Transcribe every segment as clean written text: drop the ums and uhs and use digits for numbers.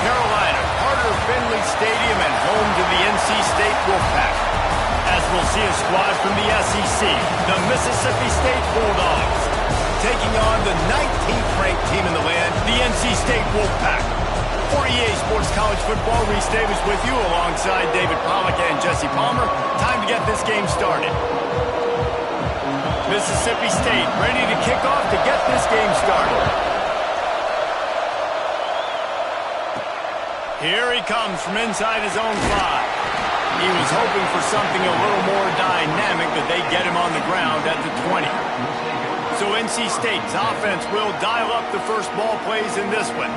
Carolina, Carter Finley Stadium, and home to the NC State Wolfpack. As we'll see a squad from the SEC, the Mississippi State Bulldogs, taking on the 19th ranked team in the land, the NC State Wolfpack. For EA Sports College Football, Reese Davis with you alongside David Pollack and Jesse Palmer. Time to get this game started. Mississippi State ready to kick off to get this game started. Here he comes from inside his own 5. He was hoping for something a little more dynamic, but they get him on the ground at the 20. So NC State's offense will dial up the first ball plays in this one.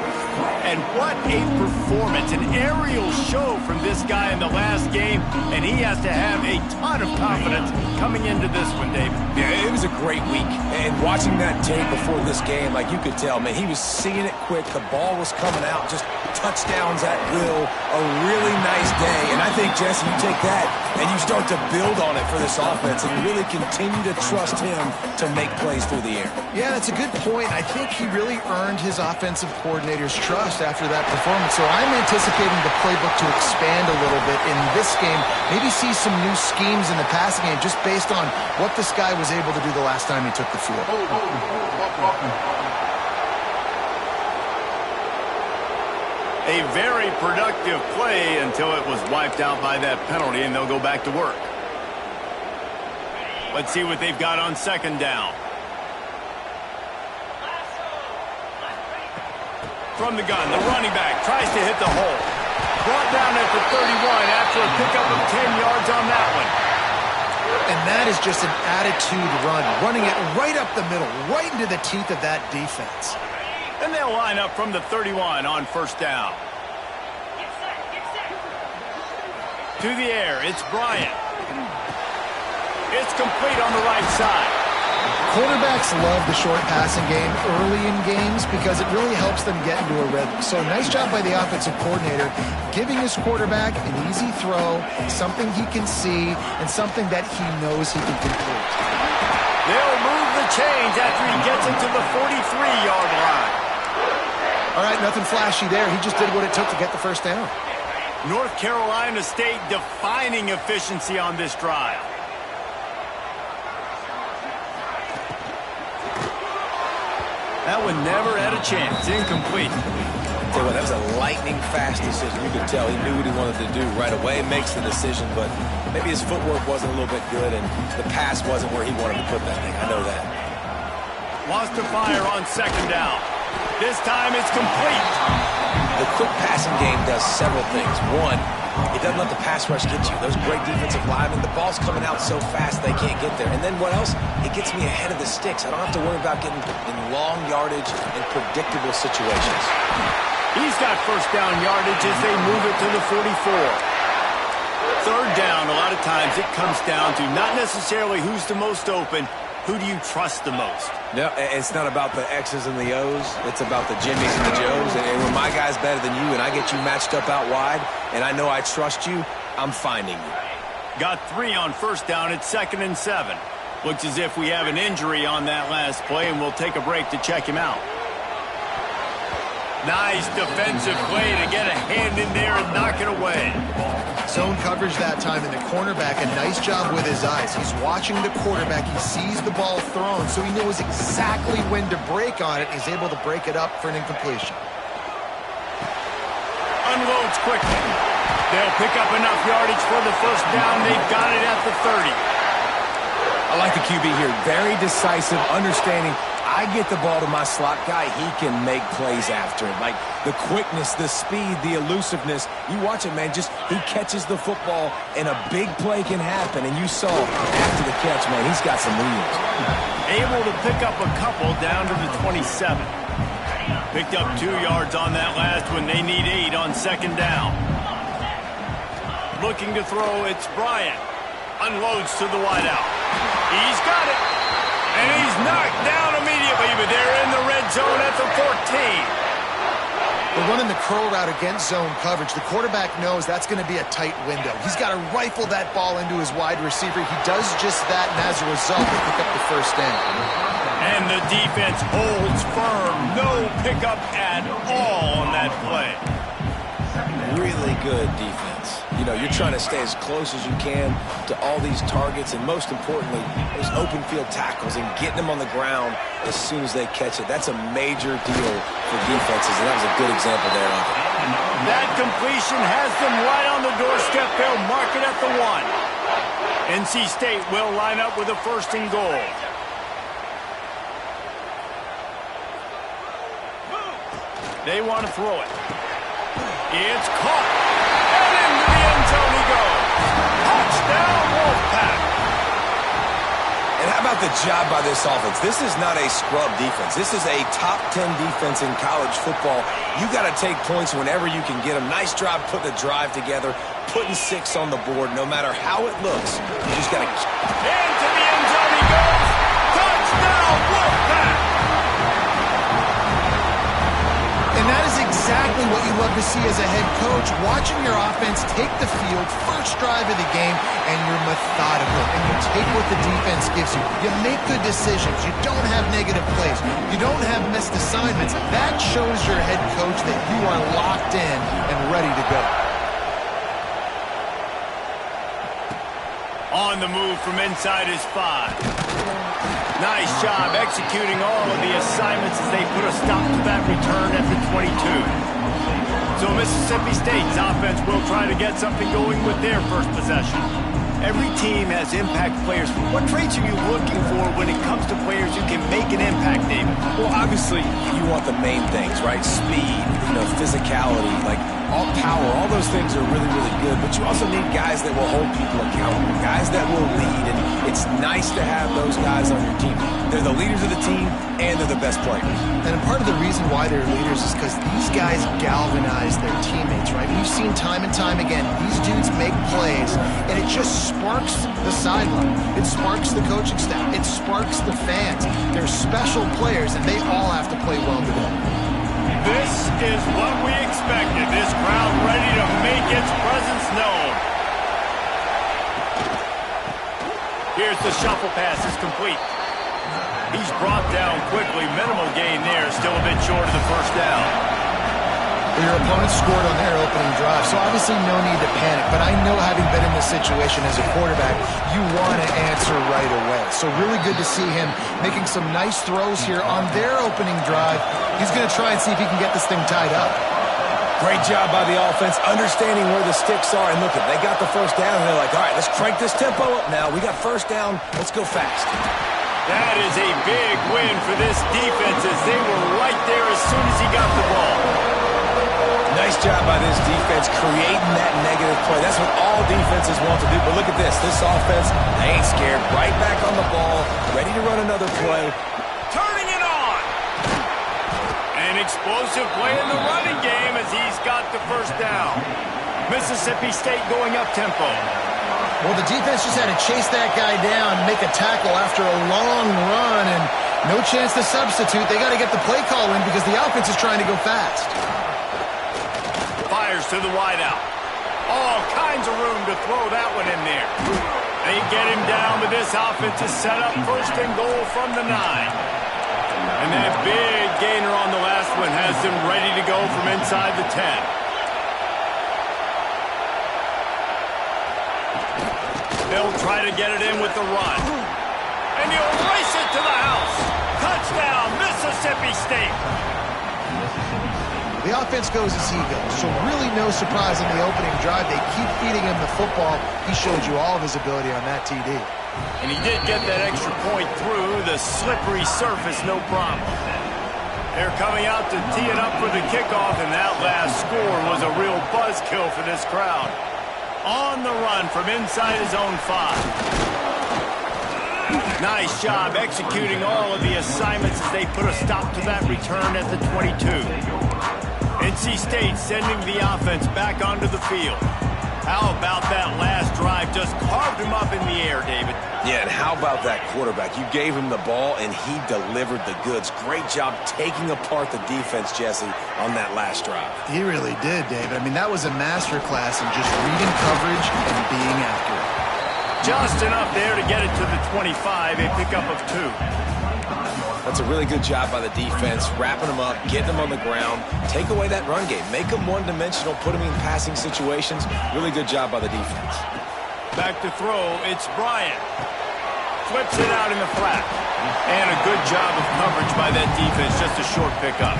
And what a performance, an aerial show from this guy in the last game, and he has to have a ton of confidence coming into this one, David. Yeah, it was a great week, and watching that tape before this game, like you could tell, man, he was seeing it quick, the ball was coming out, just touchdowns at will, a really nice day, and I think, Jesse, you take that and you start to build on it for this offense and really continue to trust him to make plays through the air. Yeah, that's a good point. I think he really earned his offensive coordinator's trust after that performance. So I'm anticipating the playbook to expand a little bit in this game. Maybe see some new schemes in the passing game just based on what this guy was able to do the last time he took the field. A very productive play until it was wiped out by that penalty, and they'll go back to work. Let's see what they've got on second down. From the gun, the running back tries to hit the hole. Brought down at the 31 after a pickup of 10 yards on that one. And that is just an attitude run, running it right up the middle, right into the teeth of that defense. And they'll line up from the 31 on first down. To the air, it's Bryant. It's complete on the right side. Quarterbacks love the short passing game early in games because it really helps them get into a rhythm. So nice job by the offensive coordinator giving his quarterback an easy throw, something he can see, and something that he knows he can complete. They'll move the chains after he gets into the 43-yard line. All right, nothing flashy there. He just did what it took to get the first down. North Carolina State defining efficiency on this drive. That one never had a chance. Incomplete. Tell you what, that was a lightning-fast decision. You could tell he knew what he wanted to do right away. Makes the decision, but maybe his footwork wasn't a little bit good, and the pass wasn't where he wanted to put that thing. I know that. Lost to fire on second down. This time it's complete. The quick passing game does several things. One, it doesn't let the pass rush get you. Those great defensive linemen, the ball's coming out so fast they can't get there. And then what else? It gets me ahead of the sticks. I don't have to worry about getting in long yardage and predictable situations. He's got first down yardage as they move it to the 44. Third down, a lot of times it comes down to not necessarily who's the most open, who do you trust the most? No, it's not about the X's and the O's. It's about the Jimmies and the Joes. And when my guy's better than you and I get you matched up out wide and I know I trust you, I'm finding you. Got 3 on first down. It's 2nd and 7. Looks as if we have an injury on that last play, and we'll take a break to check him out. Nice defensive play to get a hand in there and knock it away. Zone coverage that time, and the cornerback, a nice job with his eyes. He's watching the quarterback. He sees the ball thrown, so he knows exactly when to break on it. He's able to break it up for an incompletion. Unloads quickly. They'll pick up enough yardage for the first down. They've got it at the 30. I like the QB here. Very decisive, understanding. I get the ball to my slot guy, he can make plays after it. Like the quickness, the speed, the elusiveness. You watch it, man, just he catches the football and a big play can happen. And you saw after the catch, man, he's got some wheels. Able to pick up a couple down to the 27. Picked up 2 yards on that last one. They need 8 on second down. Looking to throw, it's Bryant. Unloads to the wideout. He's got it. And he's knocked down immediately, but they're in the red zone at the 14. They're running the curl route against zone coverage. The quarterback knows that's going to be a tight window. He's got to rifle that ball into his wide receiver. He does just that, and as a result, they pick up the first down. And the defense holds firm. No pickup at all on that play. Really good defense. You know, you're trying to stay as close as you can to all these targets, and most importantly, those open field tackles and getting them on the ground as soon as they catch it. That's a major deal for defenses, and that was a good example there of it. That completion has them right on the doorstep. They'll mark it at the 1. NC State will line up with a 1st and goal. They want to throw it. It's caught. And into the end zone he goes. Touchdown, Wolfpack. And how about the job by this offense? This is not a scrub defense. This is a top 10 defense in college football. You got to take points whenever you can get them. Nice job putting a drive together, putting 6 on the board. No matter how it looks, you just got to... Into the end zone he goes. Touchdown, Wolfpack. And that is exactly what you love to see as a head coach, watching your offense take the field, first drive of the game, and you're methodical, and you take what the defense gives you. You make good decisions. You don't have negative plays. You don't have missed assignments. That shows your head coach that you are locked in and ready to go. On the move from inside his 5. Nice job executing all of the assignments as they put a stop to that return at the 22. So Mississippi State's offense will try to get something going with their first possession. Every team has impact players. What traits are you looking for when it comes to players who can make an impact, David? Well, obviously, you want the main things, right? Speed, physicality, like all power, all those things are really, really good. But you also need guys that will hold people accountable, guys that will lead. And it's nice to have those guys on your team. They're the leaders of the team, and they're the best players. And part of the reason why they're leaders is because these guys galvanize their teammates, right? We've seen time and time again, these dudes make plays, and it just sparks the sideline. It sparks the coaching staff. It sparks the fans. They're special players, and they all have to play well today. This is what we expected. This crowd ready to make its presence known. Here's the shuffle pass. It's complete. He's brought down quickly. Minimal gain there. Still a bit short of the first down. Your opponent scored on their opening drive, so obviously no need to panic. But I know, having been in this situation as a quarterback, you want to answer right away. So really good to see him making some nice throws here on their opening drive. He's going to try and see if he can get this thing tied up. Great job by the offense, understanding where the sticks are. And look, they got the first down, and they're like, all right, let's crank this tempo up now. We got first down. Let's go fast. That is a big win for this defense, as they were right there as soon as he got the ball. Nice job by this defense creating that negative play. That's what all defenses want to do. But look at this. This offense, they ain't scared. Right back on the ball, ready to run another play. Turning it on. An explosive play in the running game as he's got the first down. Mississippi State going up tempo. Well, the defense just had to chase that guy down, make a tackle after a long run, and no chance to substitute. They got to get the play call in because the offense is trying to go fast. Fires to the wideout. All kinds of room to throw that one in there. They get him down, but this offense is set up 1st and goal from the 9. And that big gainer on the last one has them ready to go from inside the 10. They'll try to get it in with the run. And he'll race it to the house. Touchdown, Mississippi State. The offense goes as he goes, so really no surprise in the opening drive. They keep feeding him the football. He showed you all of his ability on that TD. And he did get that extra point through the slippery surface, no problem. They're coming out to tee it up for the kickoff, and that last score was a real buzzkill for this crowd. On the run from inside his own 5. Nice job executing all of the assignments as they put a stop to that return at the 22. NC State sending the offense back onto the field. How about that last drive? Just carved him up in the air, David. Yeah, and how about that quarterback? You gave him the ball, and he delivered the goods. Great job taking apart the defense, Jesse, on that last drive. He really did, David. I mean, that was a masterclass in just reading coverage and being accurate. Just enough there to get it to the 25, a pickup of 2. I'll That's a really good job by the defense, wrapping them up, getting them on the ground, take away that run game, make them one-dimensional, put them in passing situations. Really good job by the defense. Back to throw, it's Bryant. Flips it out in the flat. And a good job of coverage by that defense, just a short pickup.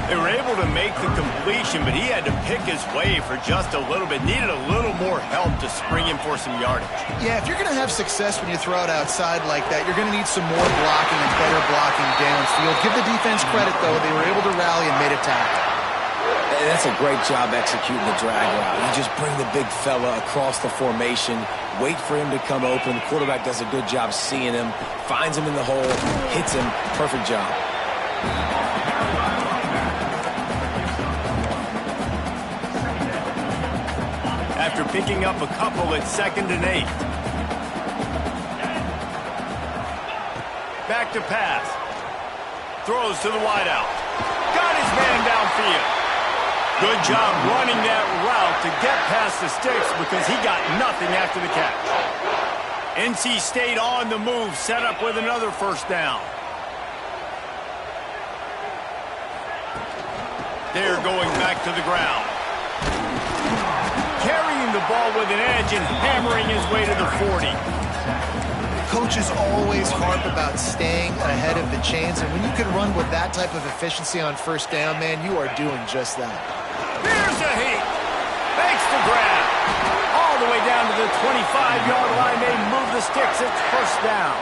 They were able to make the completion, but he had to pick his way for just a little bit. Needed a little more help to spring him for some yardage. Yeah, if you're going to have success when you throw it outside like that, you're going to need some more blocking and better blocking downfield. Give the defense credit, though. They were able to rally and made a tackle. And that's a great job executing the drag route. You just bring the big fella across the formation, wait for him to come open. The quarterback does a good job seeing him, finds him in the hole, hits him. Perfect job. After picking up a couple at 2nd and 8. Back to pass. Throws to the wideout. Got his man downfield. Good job running that route to get past the sticks because he got nothing after the catch. NC State on the move, set up with another first down. They're going back to the ground. Carrying the ball with an edge and hammering his way to the 40. Coaches always harp about staying ahead of the chains, and when you can run with that type of efficiency on first down, man, you are doing just that. Here's a heat. Makes the grab. All the way down to the 25-yard line. They move the sticks. It's first down.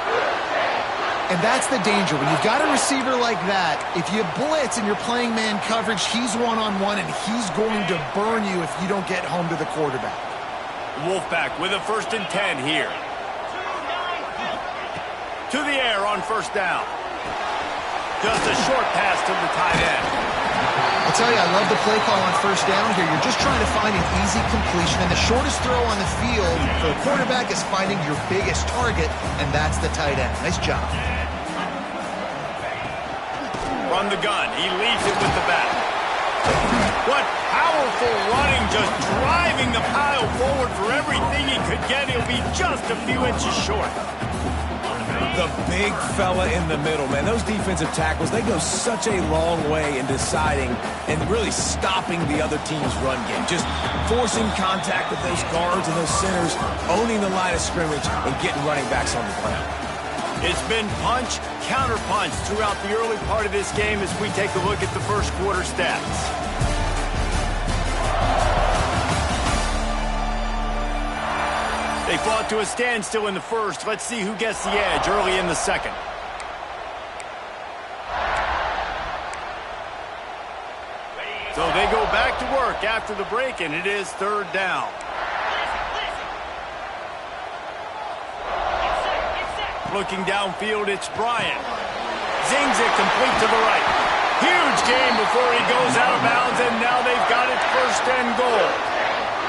And that's the danger. When you've got a receiver like that, if you blitz and you're playing man coverage, he's one-on-one, and he's going to burn you if you don't get home to the quarterback. Wolfpack with a 1st and 10 here. To the air on first down. Just a short pass to the tight end. I'll tell you, I love the play call on first down here. You're just trying to find an easy completion, and the shortest throw on the field for the quarterback is finding your biggest target, and that's the tight end. Nice job. From the gun, he leaves it with the back. What powerful running, just driving the pile forward for everything he could get. He'll be just a few inches short. The big fella in the middle, man. Those defensive tackles, they go such a long way in deciding and really stopping the other team's run game. Just forcing contact with those guards and those centers, owning the line of scrimmage, and getting running backs on the ground. It's been punch, counter-punch throughout the early part of this game as we take a look at the first quarter stats. They fought to a standstill in the first. Let's see who gets the edge early in the second. So they go back to work after the break, and it is 3rd down. Looking downfield, it's Bryant. Zings it complete to the right. Huge game before he goes out of bounds, and now they've got it 1st and goal.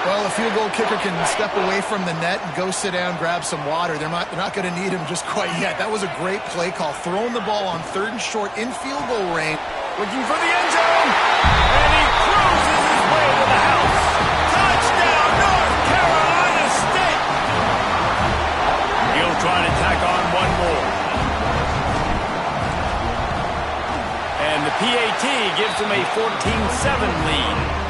Well, a field goal kicker can step away from the net and go sit down, grab some water. They're not going to need him just quite yet. That was a great play call. Throwing the ball on 3rd and short in field goal range. Looking for the end zone. And he cruises his way to the house. Touchdown, North Carolina State. He'll try to tack on one more. And the PAT gives him a 14-7 lead.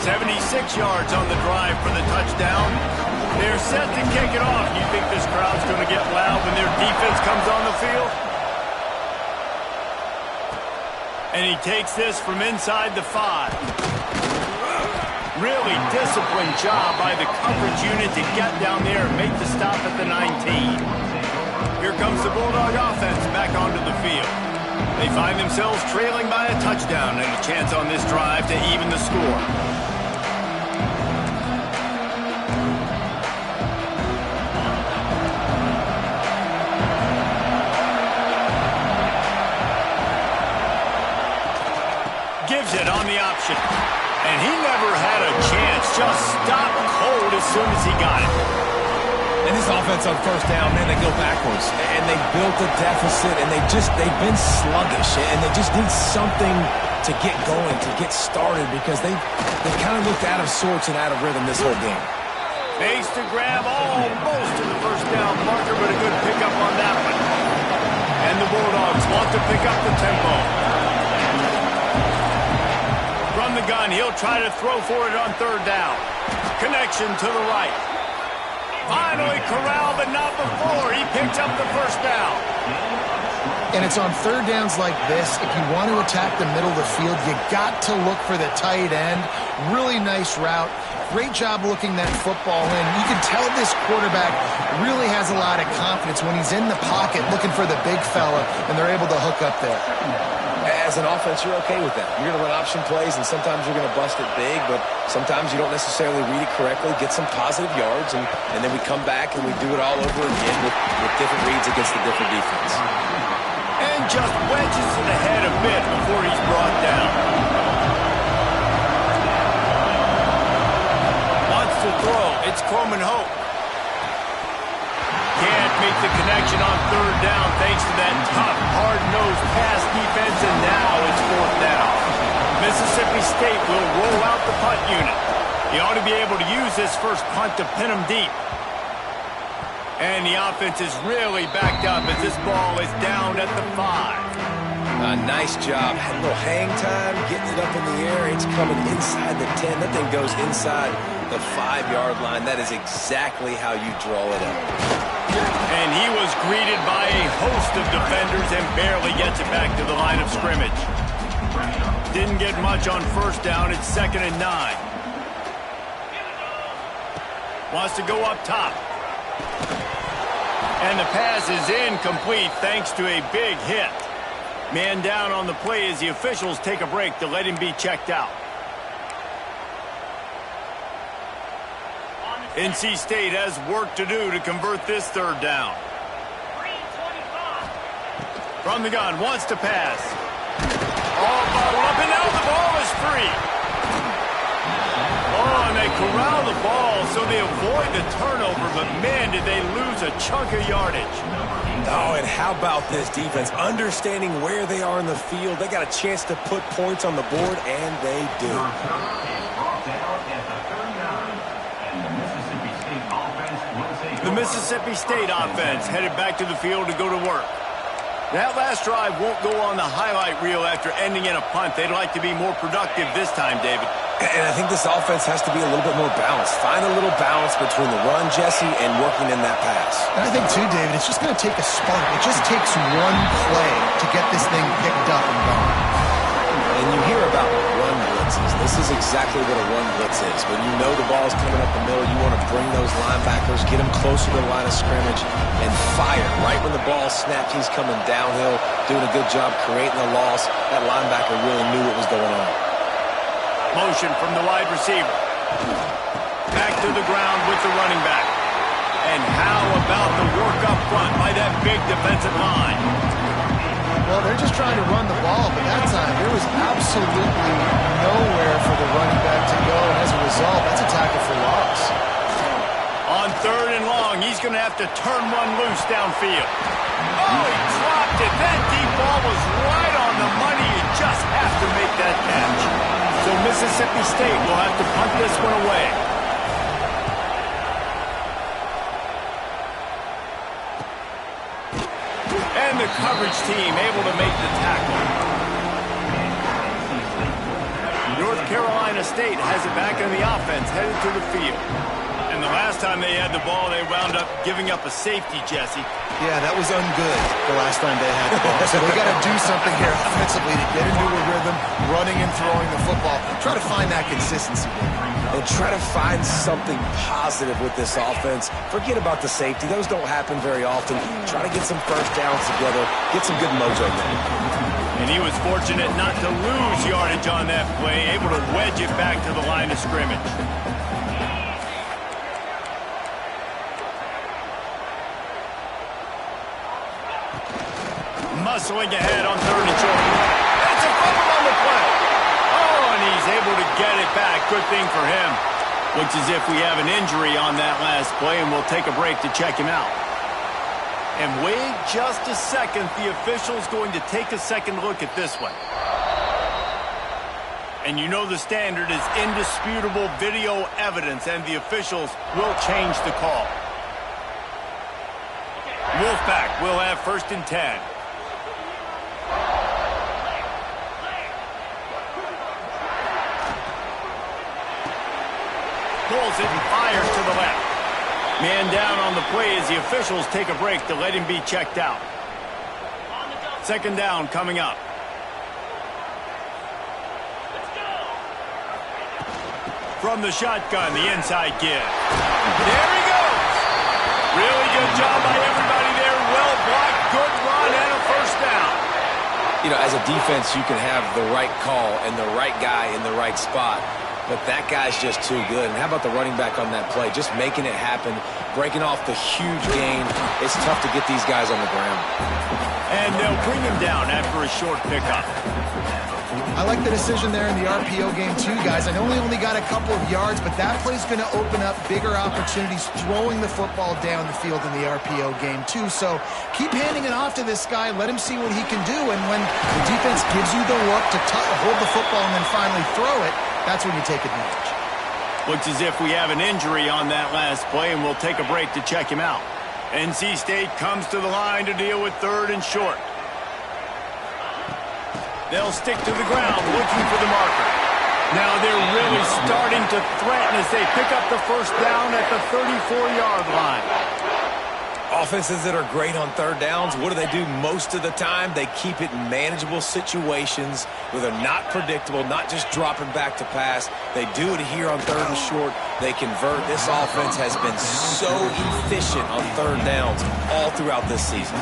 76 yards on the drive for the touchdown. They're set to kick it off. You think this crowd's going to get loud when their defense comes on the field? And he takes this from inside the 5. Really disciplined job by the coverage unit to get down there and make the stop at the 19. Here comes the Bulldog offense back onto the field. They find themselves trailing by a touchdown and a chance on this drive to even the score. Gives it on the option. And he never had a chance. Just stopped cold as soon as he got it. And this offense on first down, man, they go backwards. And they built a deficit, and they've been sluggish. And they just need something to get going, to get started, because they kind of looked out of sorts and out of rhythm this whole game. Makes the grab almost to the first down marker, but a good pickup on that one. And the Bulldogs want to pick up the tempo. From the gun, he'll try to throw for it on third down. Connection to the right. Finally corralled, but not before. He picks up the first down. And it's on third downs like this, if you want to attack the middle of the field, you got to look for the tight end. Really nice route. Great job looking that football in. You can tell this quarterback really has a lot of confidence when he's in the pocket looking for the big fella, and they're able to hook up there. As an offense, you're okay with that. You're going to run option plays, and sometimes you're going to bust it big, but sometimes you don't necessarily read it correctly, get some positive yards, and then we come back and we do it all over again with different reads against the different defense. And just wedges it ahead a bit before he's brought down. Wants to throw. It's Coleman Hope. Can't make the connection on third down thanks to that tough, hard-nosed pass defense, and now it's fourth down. Mississippi State will roll out the punt unit. He ought to be able to use this first punt to pin him deep. And the offense is really backed up as this ball is down at the 5. Nice job. Had a little hang time, getting it up in the air. It's coming inside the 10. That thing goes inside the 5-yard line. That is exactly how you draw it up. And he was greeted by a host of defenders and barely gets it back to the line of scrimmage. Didn't get much on first down. It's 2nd and 9. Wants to go up top. And the pass is incomplete thanks to a big hit. Man down on the play as the officials take a break to let him be checked out. NC State has work to do to convert this third down. From the gun, wants to pass. All bottled up, and now the ball is free. Oh, and they corral the ball so they avoid the turnover, but man, did they lose a chunk of yardage. Oh, and how about this defense? Understanding where they are in the field. They got a chance to put points on the board, and they do. The Mississippi State offense headed back to the field to go to work. That last drive won't go on the highlight reel after ending in a punt. They'd like to be more productive this time, David. And I think this offense has to be a little bit more balanced. Find a little balance between the run, Jesse, and working in that pass. And I think, too, David, it's just going to take a spark. It just takes one play to get this thing picked up and going. And you hear about run blitzes. This is exactly what a run blitz is. When you know the ball's coming up the middle, you want to bring those linebackers, get them closer to the line of scrimmage, and fire. Right when the ball snaps, he's coming downhill, doing a good job creating a loss. That linebacker really knew what was going on. Motion from the wide receiver. Back to the ground with the running back. And how about the work up front by that big defensive line? Well, they're just trying to run the ball, but that time there was absolutely nowhere for the running back to go, and as a result, that's a tackle for loss. On 3rd and long, he's going to have to turn one loose downfield. Oh, he dropped it. That deep ball was right on the money. You just have to make that catch. So Mississippi State will have to punt this one away. And the coverage team able to make the tackle. North Carolina State has it back in the offense, headed to the field. And the last time they had the ball, they wound up giving up a safety, Jesse. Yeah, that was ungood the last time they had the ball. So they got to do something here offensively to get into a rhythm, running and throwing the football. Try to find that consistency. And try to find something positive with this offense. Forget about the safety. Those don't happen very often. Try to get some first downs together. Get some good mojo there. And he was fortunate not to lose yardage on that play, able to wedge it back to the line of scrimmage. Muscling ahead on 3rd and short. That's a fumble on the play. Oh, and he's able to get it back. Good thing for him. Looks as if we have an injury on that last play, and we'll take a break to check him out. And wait just a second. The official's going to take a second look at this one. And you know the standard is indisputable video evidence, and the officials will change the call. Wolfpack will have 1st and 10. pulls it and fires to the left. Man down on the play as the officials take a break to let him be checked out. Second down coming up. From the shotgun, the inside give. There he goes. Really good job by everybody there. Well blocked, good run, and a first down. You know, as a defense, you can have the right call and the right guy in the right spot, but that guy's just too good. And how about the running back on that play? Just making it happen, breaking off the huge gain. It's tough to get these guys on the ground. And they'll bring him down after a short pickup. I like the decision there in the RPO game too, guys. I know he only got a couple of yards, but that play's going to open up bigger opportunities throwing the football down the field in the RPO game too. So keep handing it off to this guy. Let him see what he can do. And when the defense gives you the look to hold the football and then finally throw it, that's when you take advantage. Looks as if we have an injury on that last play, and we'll take a break to check him out. NC State comes to the line to deal with third and short. They'll stick to the ground looking for the marker. Now they're really starting to threaten as they pick up the first down at the 34-yard line. Offenses that are great on third downs, what do? Most of the time, they keep it in manageable situations where they're not predictable, not just dropping back to pass. They do it here on third and short. They convert. This offense has been so efficient on third downs all throughout this season.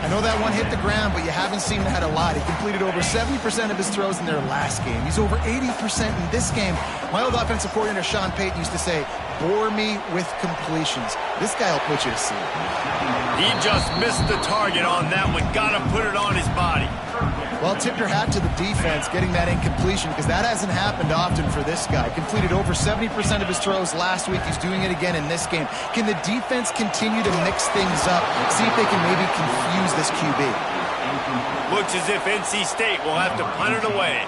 I know that one hit the ground, but you haven't seen that a lot. He completed over 70% of his throws in their last game. He's over 80% in this game. My old offensive coordinator, Sean Payton, used to say, bore me with completions. This guy will put you to sleep. He just missed the target on that one. Got to put it on his body. Well, tip your hat to the defense getting that incompletion, because that hasn't happened often for this guy. Completed over 70% of his throws last week. He's doing it again in this game. Can the defense continue to mix things up? See if they can maybe confuse this QB. Looks as if NC State will have to punt it away.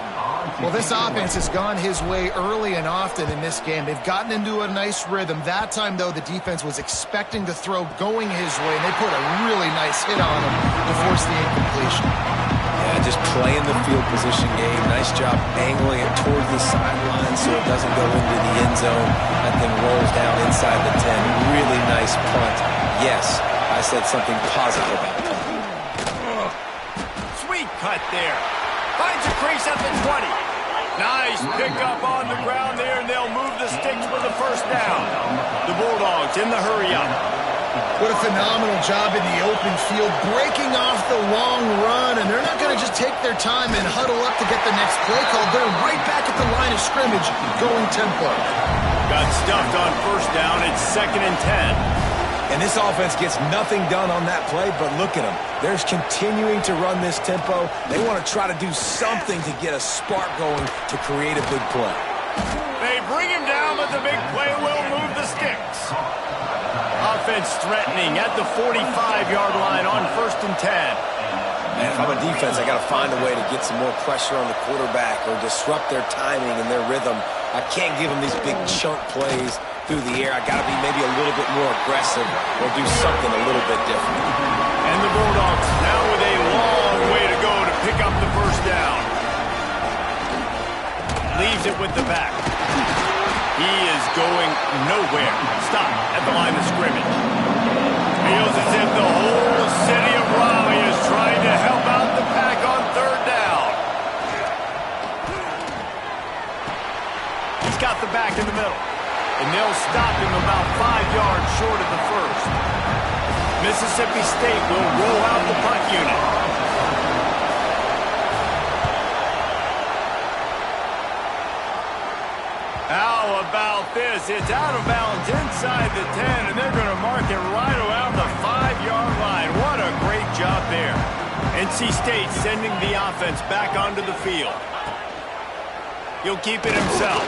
Well, this offense has gone his way early and often in this game. They've gotten into a nice rhythm. That time, though, the defense was expecting the throw going his way, and they put a really nice hit on him to force the incompletion. Yeah, just playing the field position game. Nice job angling it towards the sideline so it doesn't go into the end zone. That thing rolls down inside the 10. Really nice punt. Yes, I said something positive about the punt. Sweet cut there. Finds a crease at the 20. Nice pickup on the ground there, and they'll move the sticks for the first down. The Bulldogs in the hurry-up. What a phenomenal job in the open field, breaking off the long run, and they're not going to just take their time and huddle up to get the next play call. They're right back at the line of scrimmage, going tempo. Got stuffed on first down. It's 2nd and 10. And this offense gets nothing done on that play, but look at them. They're continuing to run this tempo. They want to try to do something to get a spark going to create a big play. They bring him down, but the big play will move the sticks. Offense threatening at the 45-yard line on 1st and 10. And if I'm a defense, I got to find a way to get some more pressure on the quarterback or disrupt their timing and their rhythm. I can't give them these big chunk plays through the air. I got to be maybe a little bit more aggressive or do something a little bit different. And the Bulldogs now with a long way to go to pick up the first down. Leaves it with the back. He is going nowhere. Stop at the line of scrimmage. Feels as if the whole city of Raleigh is trying to help out the pack on third down. He's got the back in the middle. And they'll stop him about 5 yards short of the first. Mississippi State will roll out the punt unit. How about this? It's out of bounds inside the 10, and they're going to mark it right around the 5-yard line. What a great job there. NC State sending the offense back onto the field. He'll keep it himself.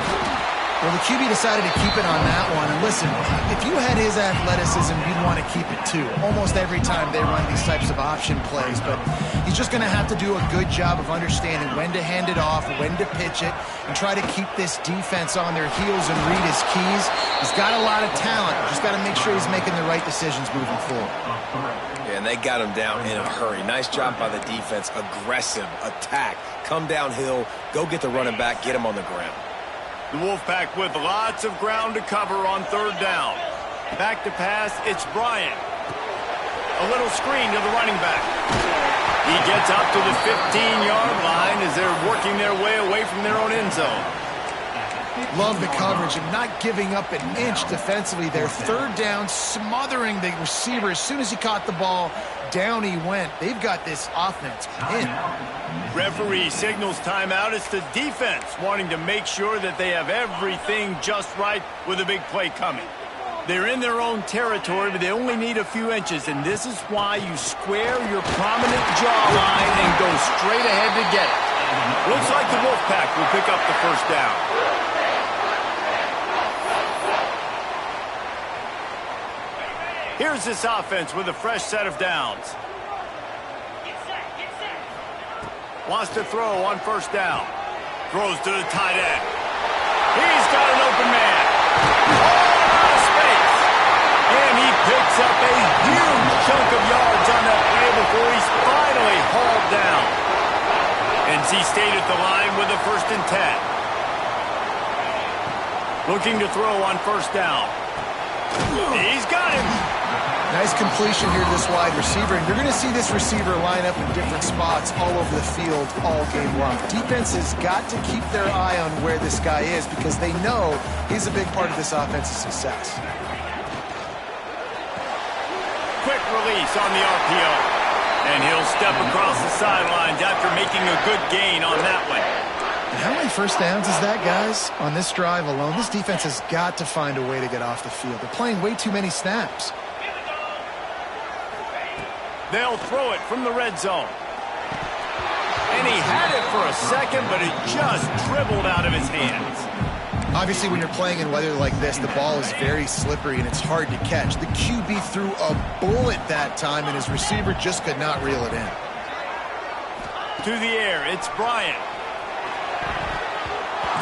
Well, the QB decided to keep it on that one. And listen, if you had his athleticism, you'd want to keep it too. Almost every time they run these types of option plays. But he's just going to have to do a good job of understanding when to hand it off, when to pitch it, and try to keep this defense on their heels and read his keys. He's got a lot of talent. Just got to make sure he's making the right decisions moving forward. Yeah, and they got him down in a hurry. Nice job by the defense. Aggressive, attack, come downhill, go get the running back, get him on the ground. The Wolfpack with lots of ground to cover on third down. Back to pass, it's Bryant. A little screen to the running back. He gets up to the 15-yard line as they're working their way away from their own end zone. Love the coverage of not giving up an inch defensively. Their third down, smothering the receiver. As soon as he caught the ball, down he went. They've got this offense pinned. Referee signals timeout. It's the defense wanting to make sure that they have everything just right with a big play coming. They're in their own territory, but they only need a few inches, and this is why you square your prominent jawline and go straight ahead to get it. Looks like the Wolfpack will pick up the first down. Here's this offense with a fresh set of downs. Wants to throw on first down. Throws to the tight end. He's got an open man. All out of space. And he picks up a huge chunk of yards on that play before he's finally hauled down. NC State at the line with a 1st and 10. Looking to throw on first down. He's got him. Nice completion here to this wide receiver, and you're going to see this receiver line up in different spots all over the field all game long. Defense has got to keep their eye on where this guy is because they know he's a big part of this offense's success. Quick release on the RPO, and he'll step across the sidelines after making a good gain on that one. And how many first downs is that, guys? On this drive alone, this defense has got to find a way to get off the field. They're playing way too many snaps. They'll throw it from the red zone. And he had it for a second, but it just dribbled out of his hands. Obviously, when you're playing in weather like this, the ball is very slippery and it's hard to catch. The QB threw a bullet that time, and his receiver just could not reel it in. To the air, it's Bryant.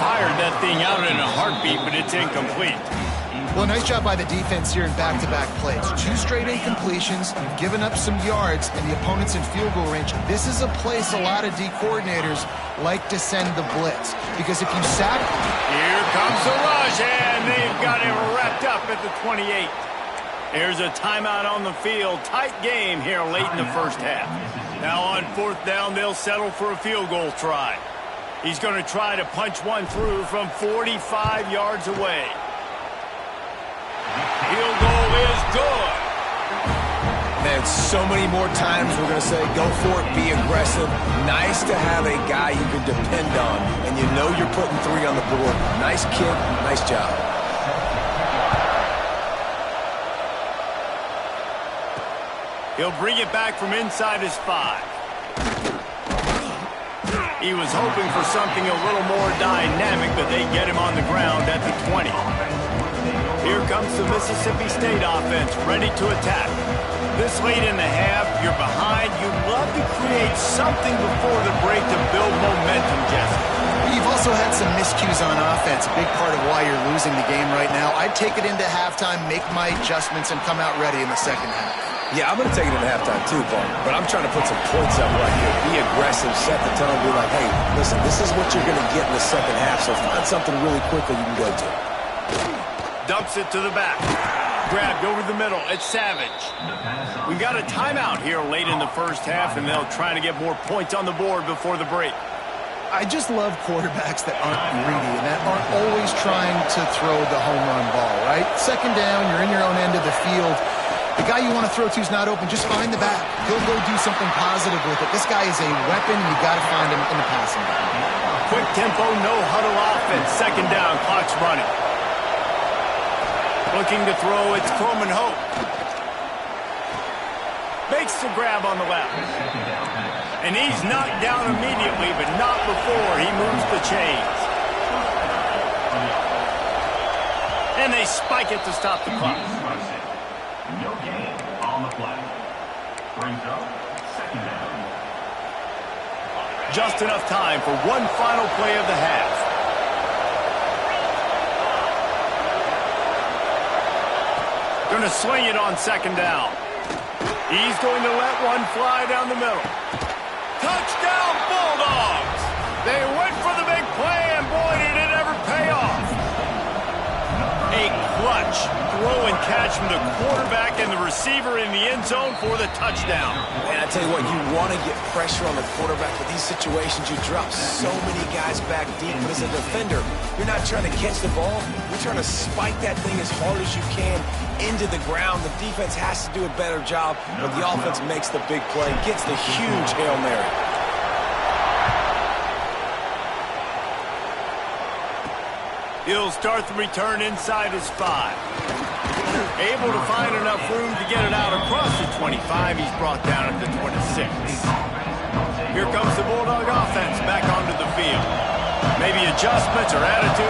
Fired that thing out in a heartbeat, but it's incomplete. Well, nice job by the defense here in back-to-back plays. 2 straight incompletions, you've given up some yards, and the opponent's in field goal range. This is a place a lot of D coordinators like to send the blitz, because if you sack... Here comes the rush, and they've got him wrapped up at the 28. Here's a timeout on the field. Tight game here late in the first half. Now on 4th down, they'll settle for a field goal try. He's going to try to punch one through from 45 yards away. Field goal is good. And so many more times we're going to say, go for it, be aggressive. Nice to have a guy you can depend on, and you know you're putting 3 on the board. Nice kick, nice job. He'll bring it back from inside his 5. He was hoping for something a little more dynamic, but they get him on the ground at the 20. Here comes the Mississippi State offense, ready to attack. This late in the half, you're behind. You love to create something before the break to build momentum, Jesse. You've also had some miscues on offense, a big part of why you're losing the game right now. I'd take it into halftime, make my adjustments, and come out ready in the second half. Yeah, I'm going to take it into halftime too, Paul. But I'm trying to put some points up right here. Be aggressive, set the tone, be like, hey, listen, this is what you're going to get in the second half, so find something really quickly you can go to. Dumps it to the back. Grabbed over the middle. It's Savage. We got a timeout here late in the first half, and they'll try to get more points on the board before the break. I just love quarterbacks that aren't greedy and that aren't always trying to throw the home run ball, right? Second down, you're in your own end of the field. The guy you want to throw to is not open. Just find the back. He'll go do something positive with it. This guy is a weapon, and you got to find him in the passing game. Quick tempo, no huddle offense. Second down, clock's running. Looking to throw, it's Coleman Hope. Makes the grab on the left. And he's knocked down immediately, but not before he moves the chains. And they spike it to stop the clock. No gain on the play. Brings up second down. Just enough time for one final play of the half. Going to swing it on second down. He's going to let one fly down the middle. Touchdown, Bulldogs! They went for the big play, and boy, did it ever pay off. catch from the quarterback and the receiver in the end zone for the touchdown. And I tell you what, you want to get pressure on the quarterback. With these situations, you drop so many guys back deep. But as a defender, you're not trying to catch the ball. You're trying to spike that thing as hard as you can into the ground. The defense has to do a better job, but the offense makes the big play, gets the huge Hail Mary. He'll start the return inside his 5. Able to find enough room to get it out across the 25. He's brought down at the 26. Here comes the Bulldog offense back onto the field. Maybe adjustments or attitude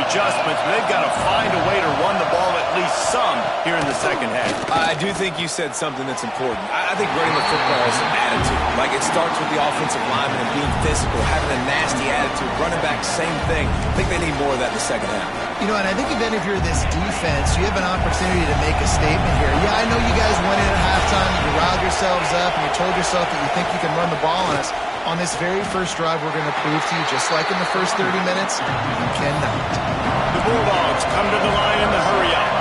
adjustments, but they've got to find a way to run the ball at least some here in the second half. I do think you said something that's important. I think running the football is an attitude. Like, it starts with the offensive lineman and being physical, having a nasty attitude. Running back, same thing. I think they need more of that in the second half. You know, and I think even if you're this defense, you have an opportunity to make a statement here. Yeah, I know you guys went in at halftime, you riled yourselves up, and you told yourself that you think you can run the ball on us. On this very first drive, we're going to prove to you, just like in the first 30 minutes, you cannot. The Bulldogs come to the line in the hurry-up.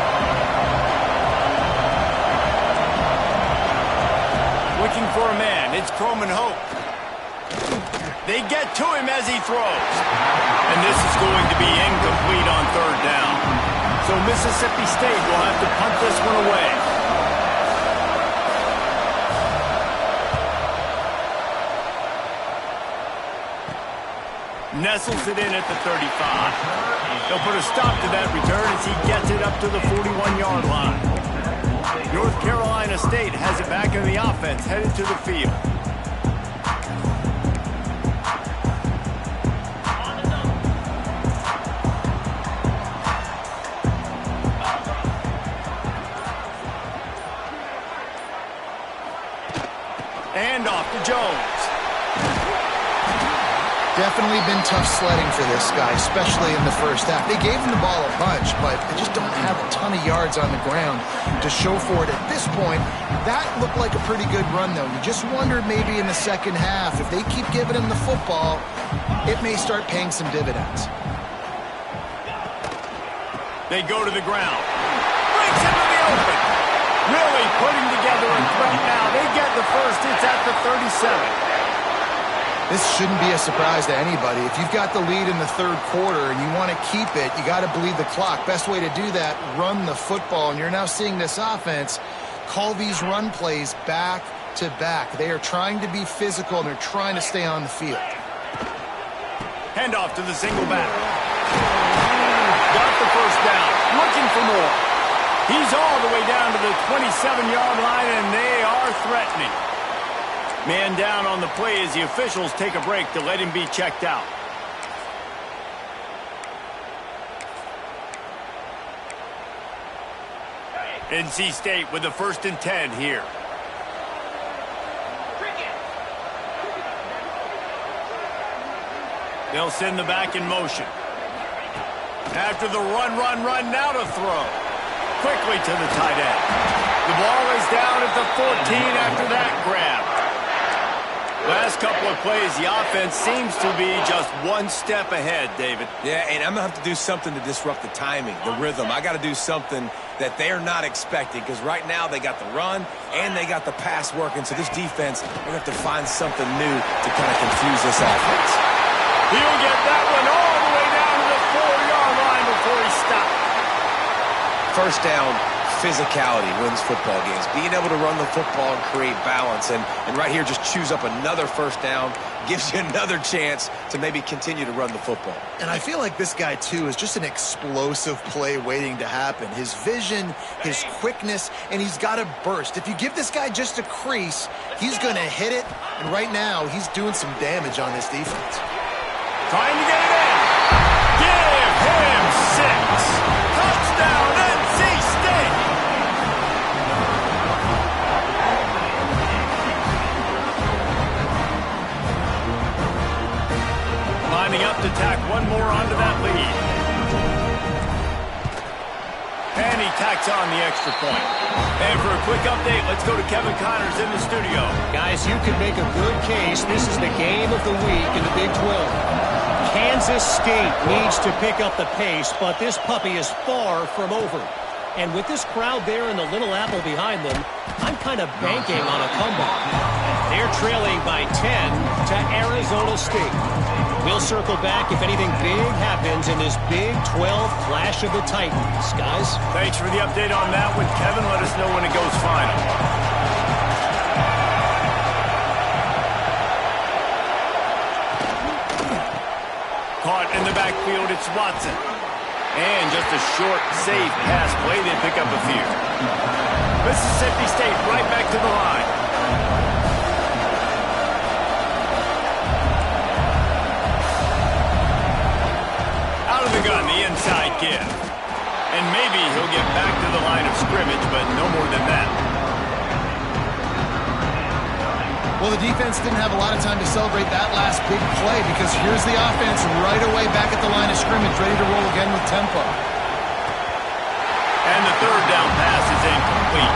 Looking for a man, it's Croman Hope. They get to him as he throws. And this is going to be incomplete on third down. So Mississippi State will have to punt this one away. Nestles it in at the 35. They'll put a stop to that return as he gets it up to the 41-yard line. North Carolina State has it back in the offense, headed to the field. And off to Jones. Definitely been tough sledding for this guy, especially in the first half. They gave him the ball a bunch, but they just don't have a ton of yards on the ground to show for it. At this point, that looked like a pretty good run, though. You just wondered maybe in the second half, if they keep giving him the football, it may start paying some dividends. They go to the ground. Breaks into the open. Really putting together a threat now. They get the first. It's at the 37. This shouldn't be a surprise to anybody. If you've got the lead in the third quarter and you want to keep it, you got to bleed the clock. Best way to do that, run the football. And you're now seeing this offense call these run plays back to back. They are trying to be physical, and they're trying to stay on the field. Handoff to the single back. Got the first down. Looking for more. He's all the way down to the 27-yard line, and they are threatening. Man down on the play as the officials take a break to let him be checked out. NC State with the 1st and 10 here. They'll send the back in motion. After the run, now to throw. Quickly to the tight end. The ball is down at the 14 after that grab. Last couple of plays, the offense seems to be just one step ahead, David. Yeah, and I'm going to have to do something to disrupt the timing, the rhythm. I got to do something that they're not expecting, because right now they got the run and they got the pass working. So this defense, they're going to have to find something new to kind of confuse this offense. He'll get that one all the way down to the 4-yard line before he stopped. First down, physicality wins football games. Being able to run the football and create balance. And right here, just choose up another first down, gives you another chance to maybe continue to run the football. And I feel like this guy, too, is just an explosive play waiting to happen. His vision, his quickness, and he's got a burst. If you give this guy just a crease, he's going to hit it. And right now, he's doing some damage on this defense. Trying to get it in. Give him 6. Touchdown, NC State. Lining up to tack one more onto that lead. And he tacks on the extra point. And for a quick update, let's go to Kevin Connors in the studio. Guys, you can make a good case. This is the game of the week in the Big 12. Kansas State needs to pick up the pace, but this puppy is far from over. And with this crowd there and the Little Apple behind them, I'm kind of banking on a comeback. They're trailing by 10 to Arizona State. We'll circle back if anything big happens in this Big 12 Clash of the Titans. Guys? Thanks for the update on that one, Kevin. Let us know when it goes final. Caught in the backfield, it's Watson. And just a short, safe pass play, they pick up a few. Mississippi State right back to the line. Out of the gun, the inside give. And maybe he'll get back to the line of scrimmage, but no more than that. Well, the defense didn't have a lot of time to celebrate that last big play because here's the offense right away back at the line of scrimmage, ready to roll again with tempo. And the third down pass is incomplete.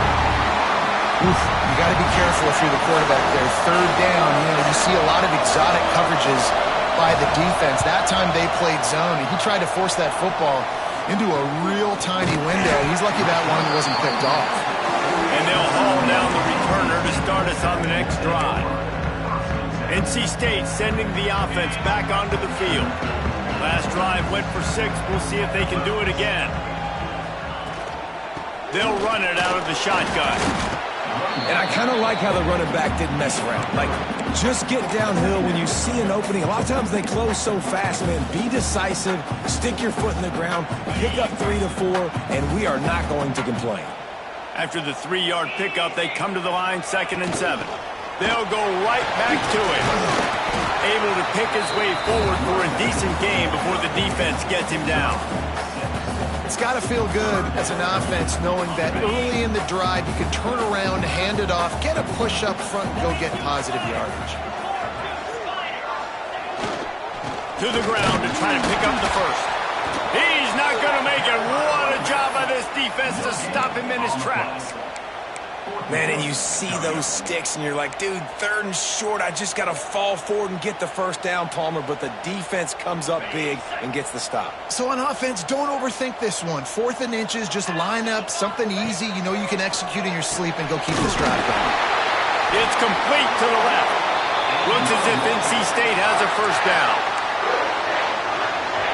Oof, you got to be careful if you're the quarterback there. Third down, you see a lot of exotic coverages by the defense. That time they played zone, and he tried to force that football into a real tiny window. He's lucky that one wasn't picked off. And they'll haul down the returner to start us on the next drive. NC State sending the offense back onto the field. Last drive went for 6. We'll see if they can do it again. They'll run it out of the shotgun. And I kind of like how the running back didn't mess around. Like, just get downhill when you see an opening. A lot of times they close so fast, man. Be decisive, stick your foot in the ground, pick up 3 to 4, and we are not going to complain. After the 3-yard pickup, they come to the line, 2nd and 7. They'll go right back to it. Able to pick his way forward for a decent game before the defense gets him down. It's got to feel good as an offense knowing that early in the drive you can turn around, hand it off, get a push up front, and go get positive yardage. To the ground to try to pick up the first. He's not going to make it. What a job by this defense to stop him in his tracks. Man, and you see those sticks, and you're like, dude, 3rd and short, I just got to fall forward and get the first down, Palmer, but the defense comes up big and gets the stop. So on offense, don't overthink this one. 4th and inches, just line up something easy you know you can execute in your sleep and go keep this drive going. It's complete to the left. Looks as if NC State has a first down.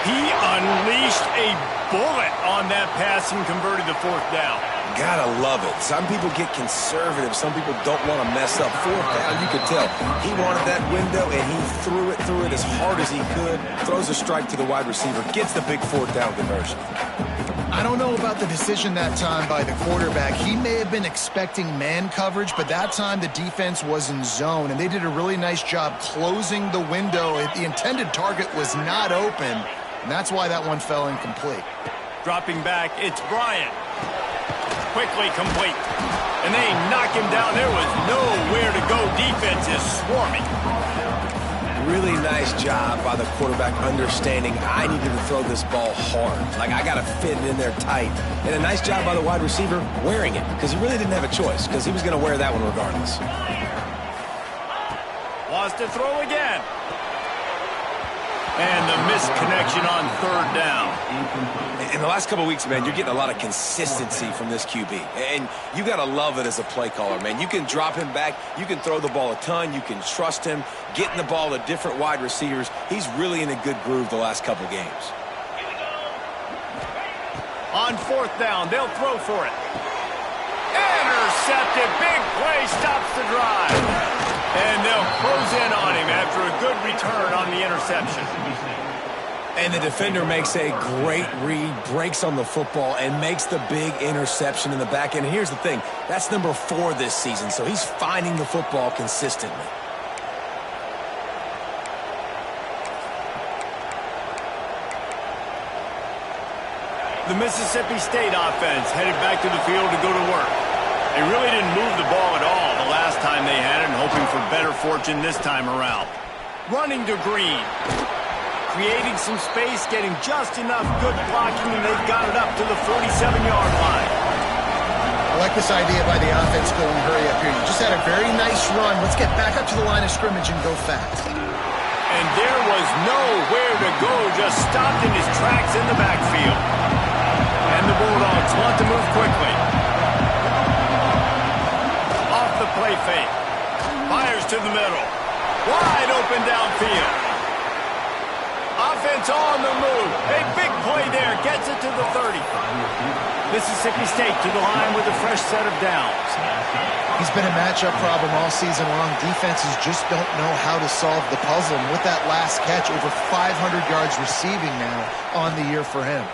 He unleashed a bullet on that pass and converted the 4th down. Gotta love it. Some people get conservative. Some people don't want to mess up. 4th down, you could tell. He wanted that window, and he threw it as hard as he could. Throws a strike to the wide receiver. Gets the big 4th down conversion. I don't know about the decision that time by the quarterback. He may have been expecting man coverage, but that time the defense was in zone, and they did a really nice job closing the window. The intended target was not open, and that's why that one fell incomplete. Dropping back, it's Bryant. Quickly complete. And they knock him down. There was nowhere to go. Defense is swarming. Really nice job by the quarterback understanding I needed to throw this ball hard. Like, I got to fit it in there tight. And a nice job by the wide receiver wearing it because he really didn't have a choice because he was going to wear that one regardless. Wants to throw again. And the missed connection on 3rd down. In the last couple of weeks, man, you're getting a lot of consistency from this QB. And you got to love it as a play caller, man. You can drop him back. You can throw the ball a ton. You can trust him, getting the ball to different wide receivers. He's really in a good groove the last couple games. On 4th down, they'll throw for it. Intercepted. Big play stops the drive. And they'll close in on him after a good return on the interception. And the defender makes a great read, breaks on the football, and makes the big interception in the back end. And here's the thing, that's number 4 this season, so he's finding the football consistently. The Mississippi State offense headed back to the field to go to work. They really didn't move the ball at all the last time they had it, and hoping for better fortune this time around. Running to Green. Creating some space, getting just enough good blocking, and they've got it up to the 47-yard line. I like this idea by the offense going hurry up here. You just had a very nice run. Let's get back up to the line of scrimmage and go fast. And there was nowhere to go, just stopped in his tracks in the backfield. And the Bulldogs Bucks want to move quickly. Off the play fake. Fires to the middle. Wide open downfield. Offense on the move. A big play there. Gets it to the 30. Mississippi State to the line with a fresh set of downs. He's been a matchup problem all season long. Defenses just don't know how to solve the puzzle. And with that last catch, over 500 yards receiving now on the year for him.